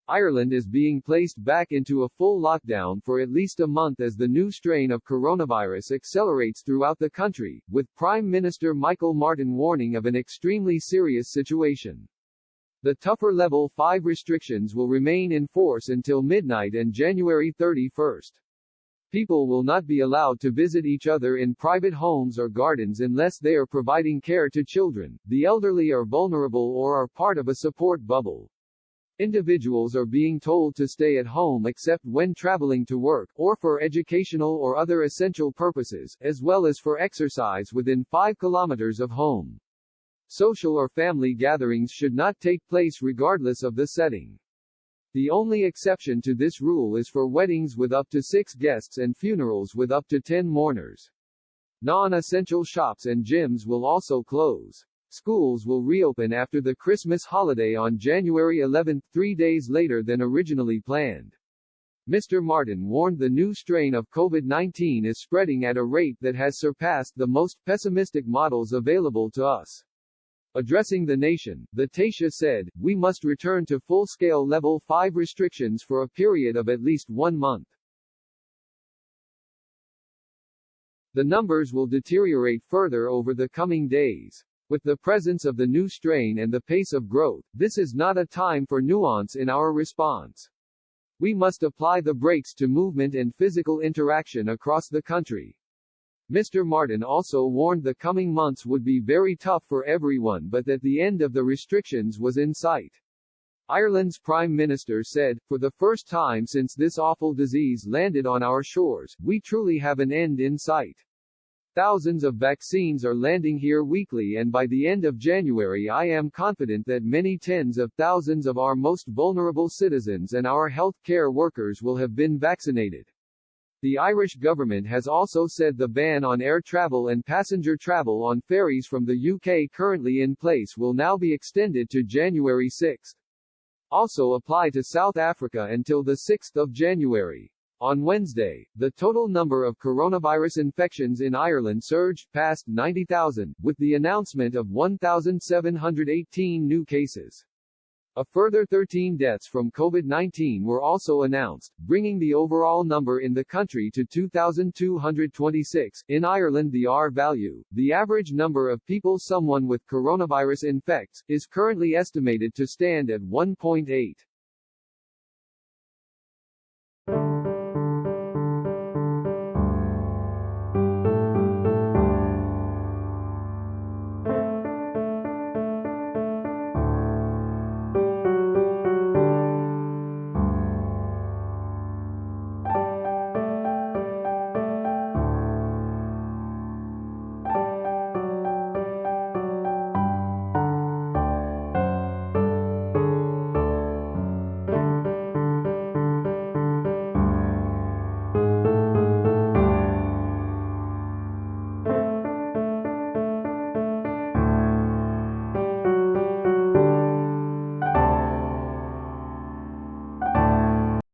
Ireland is being placed back into a full lockdown for at least a month as the new strain of coronavirus accelerates throughout the country, with Prime Minister Michael Martin warning of an extremely serious situation. The tougher Level 5 restrictions will remain in force until midnight and January 31st. People will not be allowed to visit each other in private homes or gardens unless they are providing care to children, the elderly or vulnerable, or are part of a support bubble. Individuals are being told to stay at home except when traveling to work, or for educational or other essential purposes, as well as for exercise within 5 kilometers of home. Social or family gatherings should not take place regardless of the setting. The only exception to this rule is for weddings with up to 6 guests and funerals with up to 10 mourners. Non-essential shops and gyms will also close. Schools will reopen after the Christmas holiday on January 11, 3 days later than originally planned. Mr. Martin warned the new strain of COVID-19 is spreading at a rate that has surpassed the most pessimistic models available to us. Addressing the nation, the Taoiseach said, "We must return to full-scale Level 5 restrictions for a period of at least 1 month. The numbers will deteriorate further over the coming days. With the presence of the new strain and the pace of growth, this is not a time for nuance in our response. We must apply the brakes to movement and physical interaction across the country." Mr. Martin also warned the coming months would be very tough for everyone, but that the end of the restrictions was in sight. Ireland's Prime Minister said, "For the first time since this awful disease landed on our shores, we truly have an end in sight. Thousands of vaccines are landing here weekly, and by the end of January I am confident that many tens of thousands of our most vulnerable citizens and our health care workers will have been vaccinated." The Irish government has also said the ban on air travel and passenger travel on ferries from the UK currently in place will now be extended to January 6. Also apply to South Africa until the 6th of January. On Wednesday, the total number of coronavirus infections in Ireland surged past 90,000, with the announcement of 1,718 new cases. A further 13 deaths from COVID-19 were also announced, bringing the overall number in the country to 2,226. In Ireland, the R value, the average number of people someone with coronavirus infects, is currently estimated to stand at 1.8.